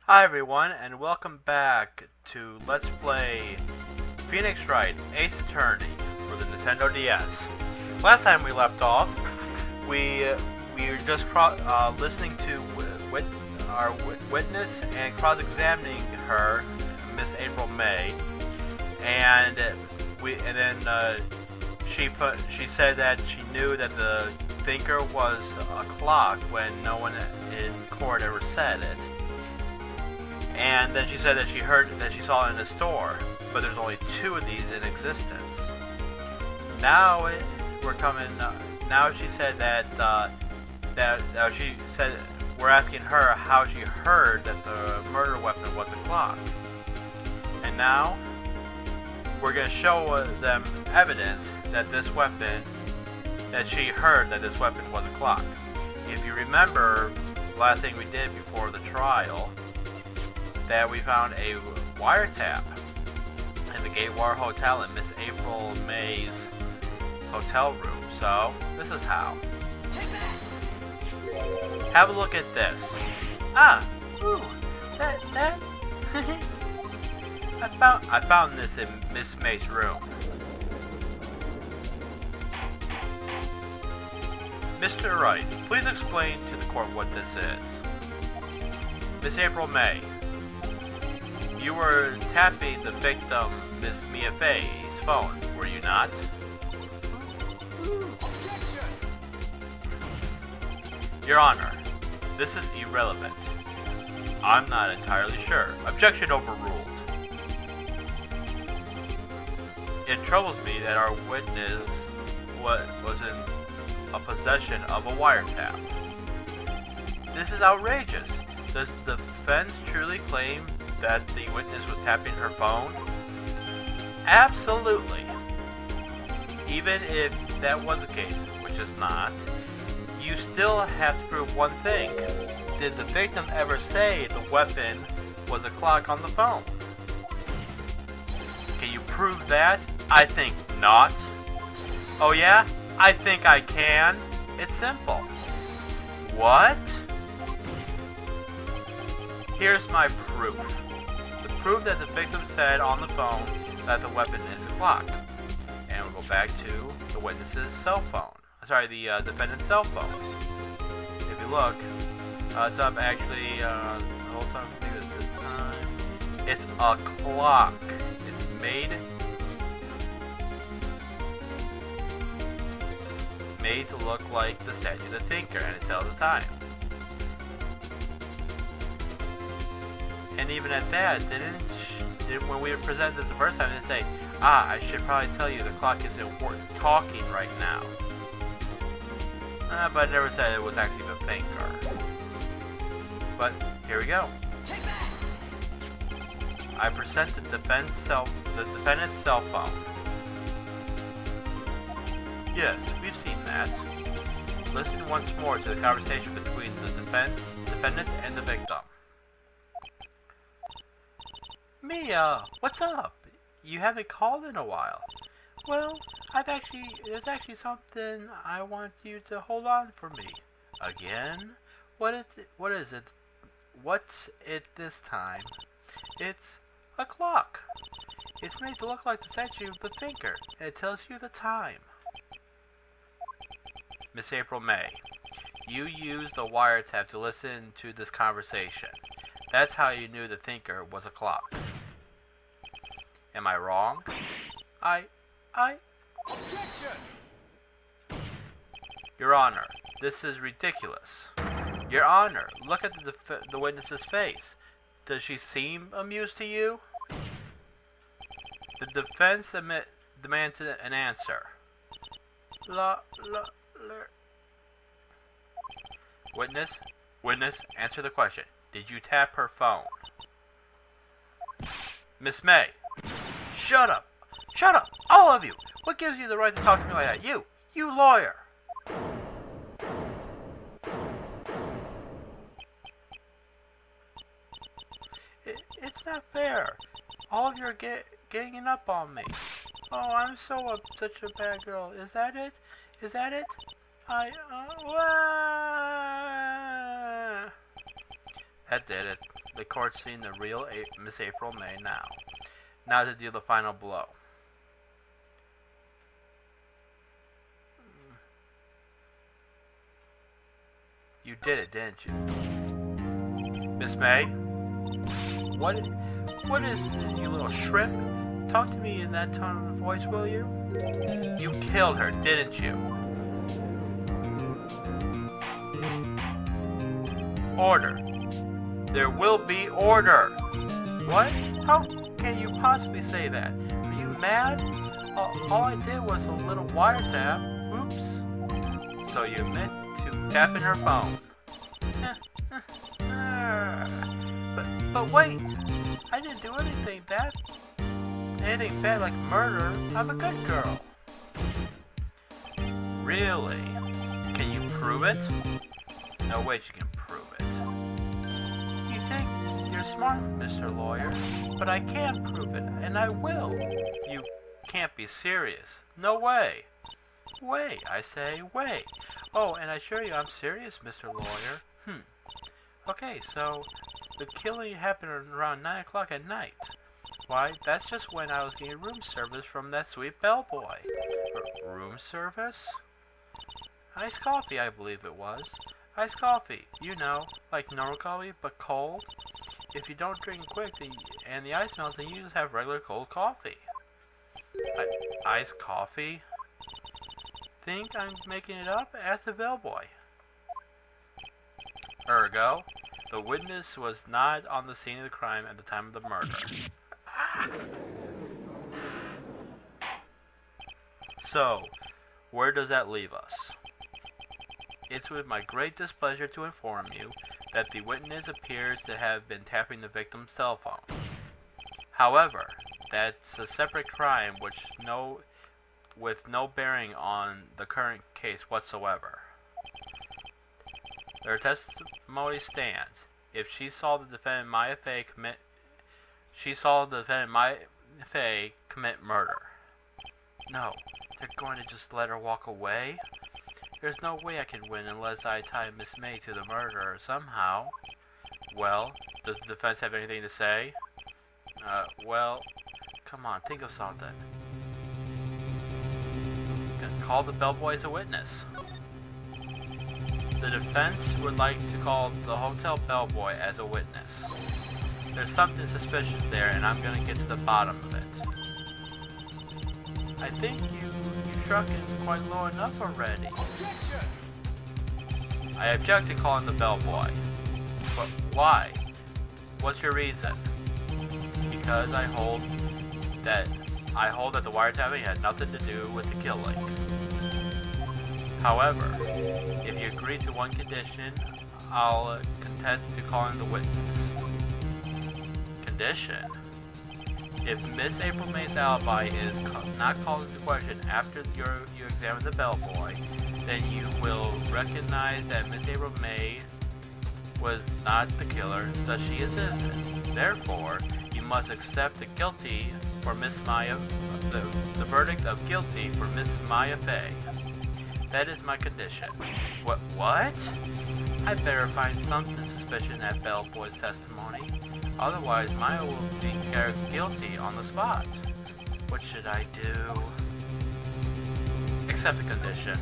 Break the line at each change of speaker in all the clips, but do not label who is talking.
Hi everyone, and welcome back to Let's Play Phoenix Wright Ace Attorney for the Nintendo DS. Last time we left off, we were just listening to our witness and cross-examining her, Miss April May, and then she said that she knew that the thinker was a clock when no one in court ever said it. And then she said that she saw it in a store, but there's only two of these in existence. Now she said that we're asking her how she heard that the murder weapon was a clock. And now we're going to show them evidence that she heard that this weapon was a clock. If you remember, last thing we did before the trial, that we found a wiretap in the Gatewar Hotel in Miss April May's hotel room. So, this is how. Have a look at this. That I found this in Miss May's room. Mr. Wright, please explain to the court what this is. Miss April May, you were tapping the victim, Miss Mia Fay's phone, were you not? Your Honor, this is irrelevant. I'm not entirely sure. Objection overruled. It troubles me that our witness was in a possession of a wiretap. This is outrageous. Does the defense truly claim that the witness was tapping her phone? Absolutely. Even if that was the case, which is not, you still have to prove one thing. Did the victim ever say the weapon was a clock on the phone? Can you prove that? I think not. Oh yeah? I think I can. It's simple. What? Here's my proof. The proof that the victim said on the phone that the weapon is a clock. And we'll go back to the witness's cell phone. Sorry, the defendant's cell phone. If you look, it's up actually, the whole time, I think it's this time. It's a clock. It's made to look like the statue of the thinker, and it tells the time. And even at that, when we presented this the first time, they say, I should probably tell you the clock isn't worth talking right now. But it never said it was actually the thinker. But here we go. I present the defendant's cell phone. Yes, we've seen that. Listen once more to the conversation between the defendant and the victim. Mia, what's up? You haven't called in a while. Well, there's actually something I want you to hold on for me. Again? What is it? What's it this time? It's a clock. It's made to look like the statue of the thinker, and it tells you the time. Miss April May, you used a wiretap to listen to this conversation. That's how you knew the thinker was a clock. Am I wrong?
Objection!
Your Honor, this is ridiculous. Your Honor, look at the witness's face. Does she seem amused to you? The defense demands an answer. Witness, answer the question. Did you tap her phone? Miss May. Shut up! Shut up! All of you! What gives you the right to talk to me like that? You lawyer! It's not fair. All of you are ganging up on me. Oh, I'm such a bad girl. Is that it? Is that it? That did it. The court's seeing the real Miss April May now. Now to deal the final blow. You did it, didn't you? Miss May? What is it, you little shrimp? Talk to me in that tone of voice, will you? You killed her, didn't you? Order. There will be order. What? How can you possibly say that? Are you mad? All I did was a little wiretap. Oops. So you meant to tap in her phone. But wait. I didn't do anything bad. Anything bad like murder. I'm a good girl. Really? Can you prove it? No way you can prove it. You think you're smart, Mr. Lawyer, but I can prove it, and I will. You can't be serious. No way. Way, I say, way. Oh, and I assure you I'm serious, Mr. Lawyer. Okay, so the killing happened around 9 o'clock at night. Why, that's just when I was getting room service from that sweet bellboy. Room service? Iced coffee, I believe it was. Iced coffee, you know, like normal coffee, but cold. If you don't drink quick and the ice melts, then you just have regular cold coffee. Iced coffee? Think I'm making it up? Ask the bellboy. Ergo, the witness was not on the scene of the crime at the time of the murder. So, where does that leave us? It's with my great displeasure to inform you that the witness appears to have been tapping the victim's cell phone. However, that's a separate crime with no bearing on the current case whatsoever. Their testimony stands. If she saw the defendant Maya Fey commit murder. No, they're going to just let her walk away? There's no way I can win unless I tie Miss May to the murderer somehow. Well, does the defense have anything to say? Well, come on, think of something. Call the bellboy as a witness. The defense would like to call the hotel bellboy as a witness. There's something suspicious there, and I'm gonna get to the bottom of it. I think you struck it quite low enough already. I object to calling the bellboy. But why? What's your reason? Because I hold that the wiretapping had nothing to do with the killing. However, if you agree to one condition, I'll contest to calling the witness. Condition? If Miss April May's alibi is not called into question after you examine the bellboy, then you will recognize that Miss April May was not the killer, thus she is innocent. Therefore, you must accept the verdict of guilty for Miss Maya Fey. That is my condition. What? I better find something suspicious in that bellboy's testimony. Otherwise, Maya will be declared guilty on the spot. What should I do? Accept the condition.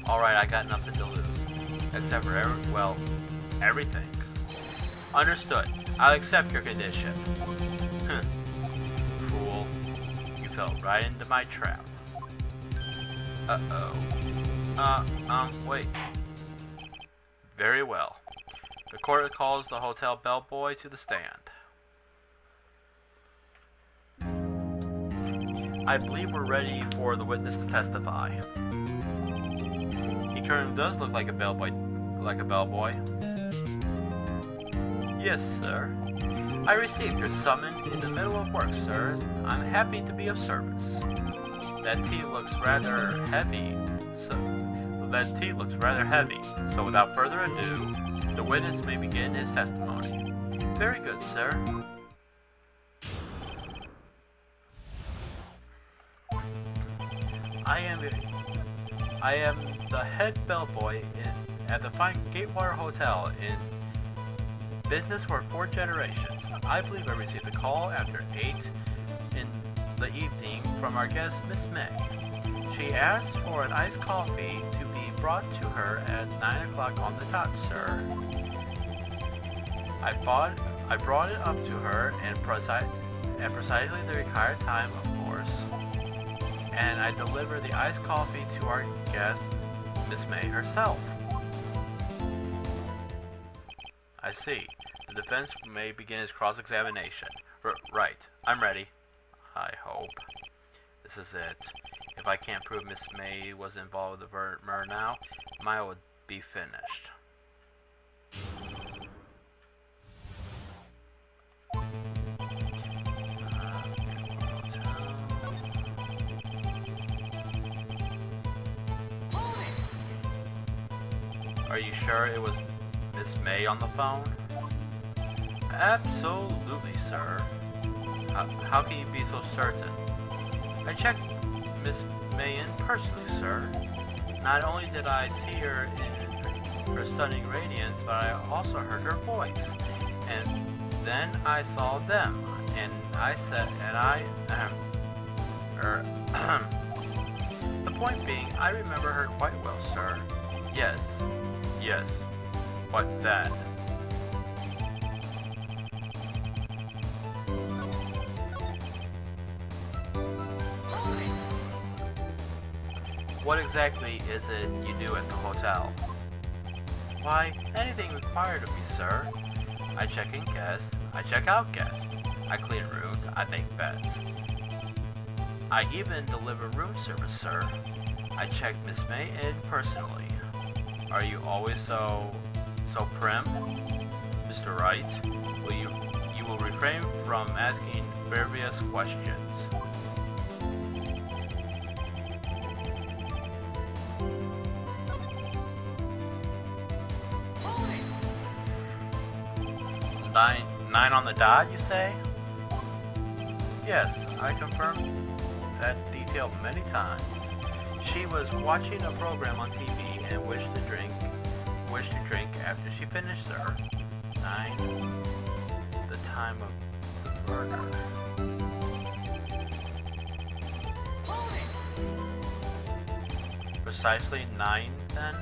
Alright, I got nothing to lose. Except for everything. Understood. I'll accept your condition. Fool. You fell right into my trap. Wait. Very well. The court calls the hotel bellboy to the stand. I believe we're ready for the witness to testify. He currently does look like a bellboy. Yes, sir. I received your summons in the middle of work, sir. I'm happy to be of service. That tea looks rather heavy. So without further ado, the witness may begin his testimony. Very good, sir. I am the head bellboy at the fine Gatewater Hotel business for 4 generations. I believe I received a call after 8 in the evening from our guest, Miss May. She asked for an iced coffee to be brought to her at 9 o'clock on the dot, sir. I brought it up to her at precisely the required time, of course, and I delivered the iced coffee to our guest, Miss May herself. I see. The defense may begin its cross-examination. Right. I'm ready. I hope. This is it. If I can't prove Miss May was involved with the murder now, mine would be finished. Are you sure it was Miss May on the phone? Absolutely, sir. How can you be so certain? I checked Miss May in personally, sir. Not only did I see her in her stunning radiance, but I also heard her voice. And then I saw them, and I said, the point being, I remember her quite well, sir. Yes. What then? What exactly is it you do at the hotel? Why, anything required of me, sir. I check in guests, I check out guests, I clean rooms, I make beds. I even deliver room service, sir. I check Miss May in personally. Are you always so prim, Mr. Wright? You will refrain from asking various questions. Nine on the dot, you say? Yes, I confirmed that detail many times. She was watching a program on TV and wished to drink after she finished, sir. 9, the time of the murder. Precisely 9, then?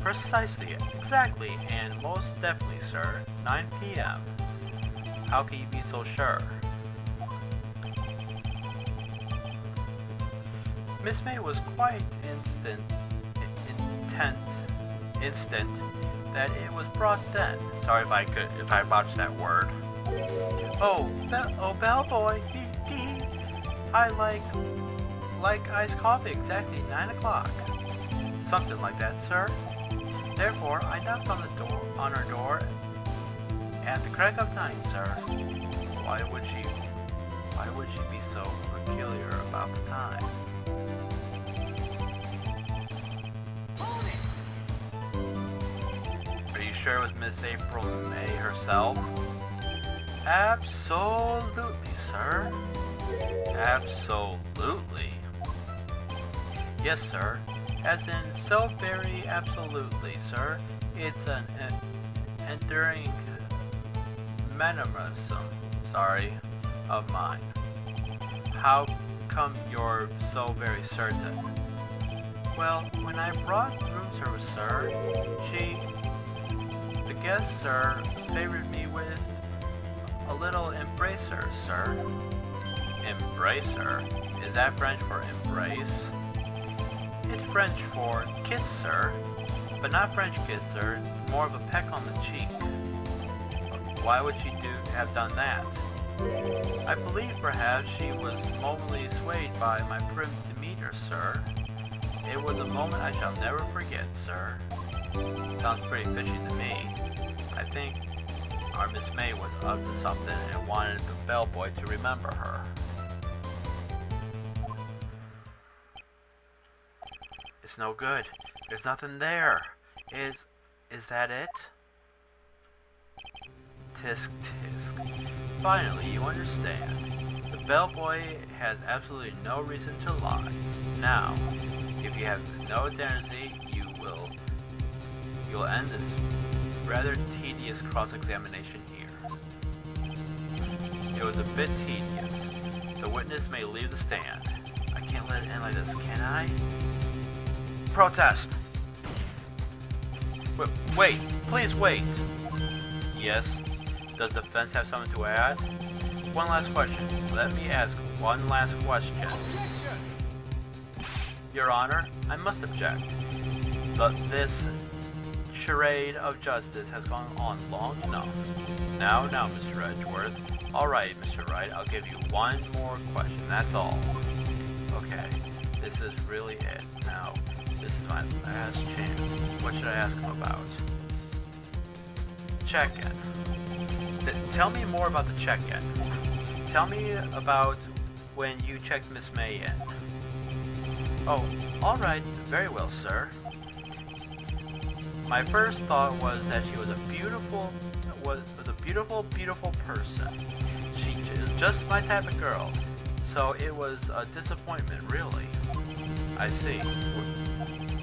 Precisely, exactly, and most definitely, sir. 9 p.m. How can you be so sure? Miss May was quite instant that it was brought then. Sorry if I botched that word. Bellboy, I like iced coffee exactly 9 o'clock. Something like that, sir. Therefore, I knocked on her door at the crack of 9, sir. Why would she be so peculiar about the time? Are you sure it was Miss April May herself? Absolutely, sir. Absolutely. Yes, sir. As in, so very absolutely, sir. It's an enduring mannerism, of mine. How come you're so very certain? Well, when I brought room service, sir, the guest, sir, favored me with a little embracer, sir. Embracer? Is that French for embrace? It's French for kiss, sir, but not French kiss, sir. More of a peck on the cheek. Why would she have done that? I believe perhaps she was momently swayed by my prim demeanor, sir. It was a moment I shall never forget, sir. Sounds pretty fishy to me. I think our Miss May was up to something and wanted the bellboy to remember her. It's no good. There's nothing there. Is that it? Tisk tisk. Finally, you understand. The bellboy has absolutely no reason to lie. Now, if you have no identity, you'll end this rather tedious cross-examination here. It was a bit tedious. The witness may leave the stand. I can't let it end like this, can I? Protest! Wait, please wait. Yes? Does the defense have something to add? One last question. Let me ask one last question. Your Honor, I must object. But this charade of justice has gone on long enough. Now, Mr. Edgeworth. Alright, Mr. Wright, I'll give you one more question, that's all. Okay, this is really it. Now, this is my last chance. What should I ask him about? Check-in. Tell me more about the check-in. Tell me about when you checked Miss May in. Oh, alright, very well, sir. My first thought was that she was a beautiful person. She is just my type of girl. So it was a disappointment, really. I see.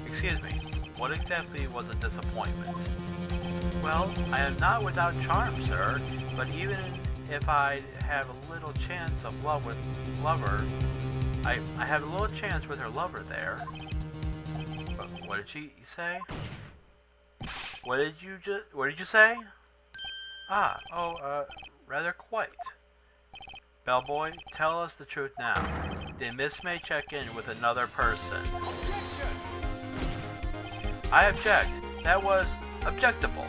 Excuse me, what exactly was a disappointment? Well, I am not without charm, sir, but even if I have a little chance of love with lover, I have a little chance with her lover there. But what did she say? What did you say? Rather quite. Bellboy, tell us the truth now. Did Miss May check in with another person? I object. That was objectable.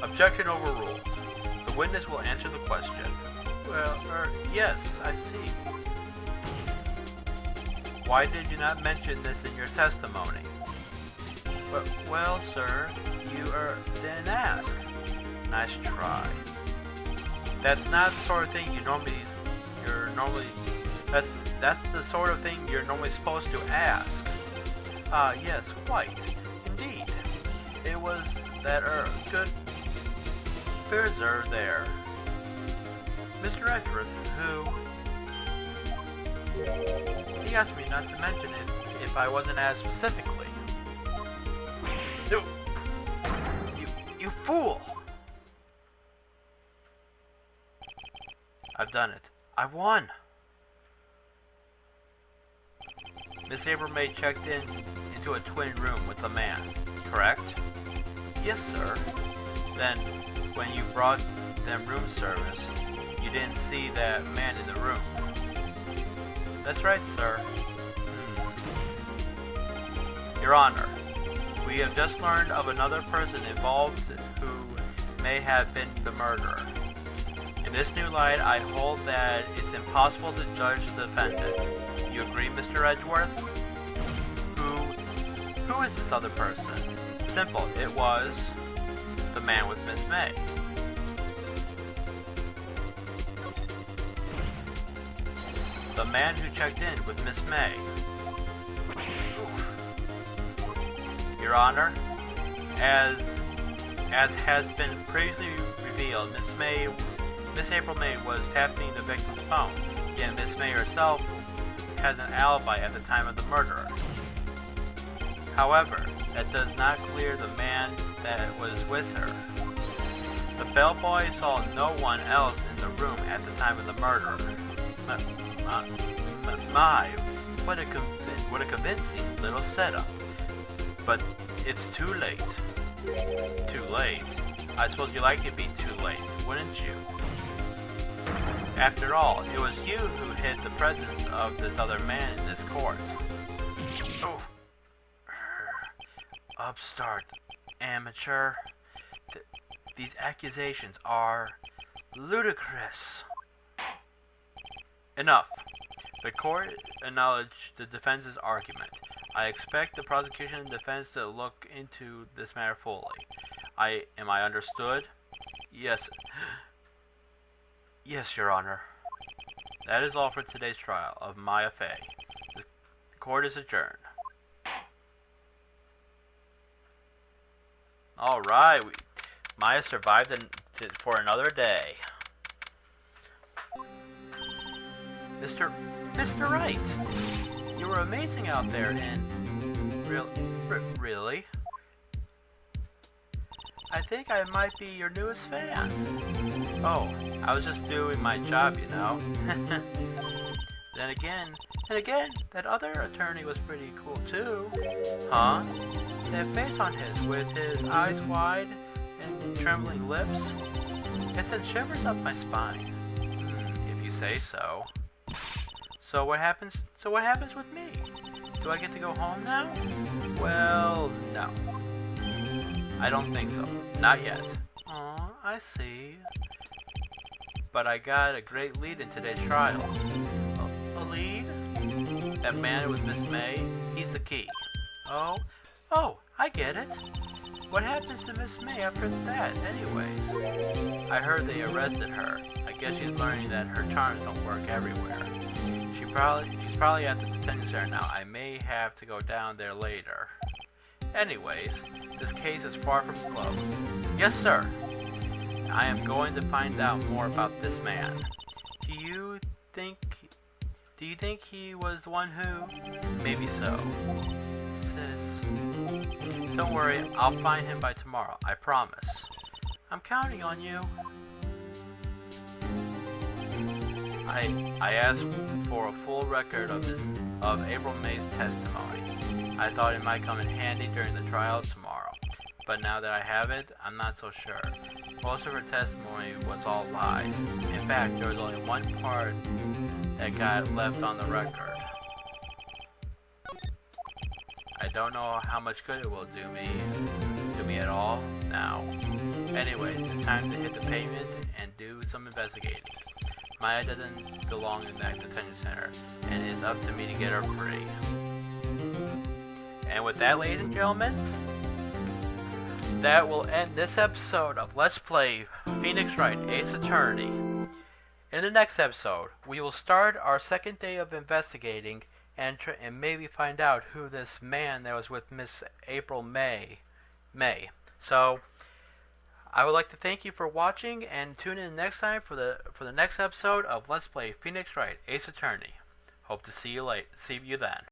Objection overruled. The witness will answer the question. Well, yes, I see. Why did you not mention this in your testimony? Well, sir, you didn't ask. Nice try. That's not the sort of thing that's the sort of thing you're normally supposed to ask. Yes, quite. Indeed. It was that, good Further there. Mr. Edgeworth, who... He asked me not to mention it if I wasn't asked specifically. You fool! I've done it. I won! Miss May checked into a twin room with a man, correct? Yes, sir. Then, when you brought them room service, you didn't see that man in the room. That's right, sir. Your Honor, we have just learned of another person involved who may have been the murderer. In this new light, I hold that it's impossible to judge the defendant. You agree, Mr. Edgeworth? Who is this other person? Simple, it was the man with Miss May. The man who checked in with Miss May. Your Honor, as has been previously revealed, Miss April May was tapping the victim's phone, and Miss May herself has an alibi at the time of the murder. However, that does not clear the man that was with her. The bellboy saw no one else in the room at the time of the murder. What a convincing little setup. But it's too late. Too late? I suppose you'd like to be too late, wouldn't you? After all, it was you who hid the presence of this other man in this court. Oh. Upstart, amateur. These accusations are ludicrous. Enough. The court acknowledged the defense's argument. I expect the prosecution and defense to look into this matter fully. Am I understood? Yes. Yes, Your Honor. That is all for today's trial of Maya Fey. The court is adjourned. Alright, Maya survived for another day. Mr. Wright, you were amazing out there, and really? I think I might be your newest fan. Oh, I was just doing my job, you know. Then again, that other attorney was pretty cool too. Huh? That face on his, with his eyes wide and trembling lips, it sent shivers up my spine. If you say so. So what happens with me? Do I get to go home now? Well, no. I don't think so. Not yet. Aw, I see. But I got a great lead in today's trial. A lead? That man with Miss May, he's the key. Oh, I get it. What happens to Miss May after that, anyways? I heard they arrested her. I guess she's learning that her charms don't work everywhere. She's probably at the detention center now. I may have to go down there later. Anyways, this case is far from closed. Yes, sir. I am going to find out more about this man. Do you think he was the one who? Maybe so. Sis, don't worry, I'll find him by tomorrow, I promise. I'm counting on you. I asked for a full record of April May's testimony. I thought it might come in handy during the trial tomorrow, but now that I have it, I'm not so sure. Most of her testimony was all lies. In fact, there was only one part that got left on the record. I don't know how much good it will do me at all now. Anyway, it's time to hit the pavement and do some investigating. Maya doesn't belong in that detention center, and it's up to me to get her free. And with that, ladies and gentlemen, that will end this episode of Let's Play Phoenix Wright, Ace Attorney. In the next episode, we will start our second day of investigating and maybe find out who this man that was with Miss April May. So, I would like to thank you for watching and tune in next time for the next episode of Let's Play Phoenix Wright, Ace Attorney. Hope to see you then.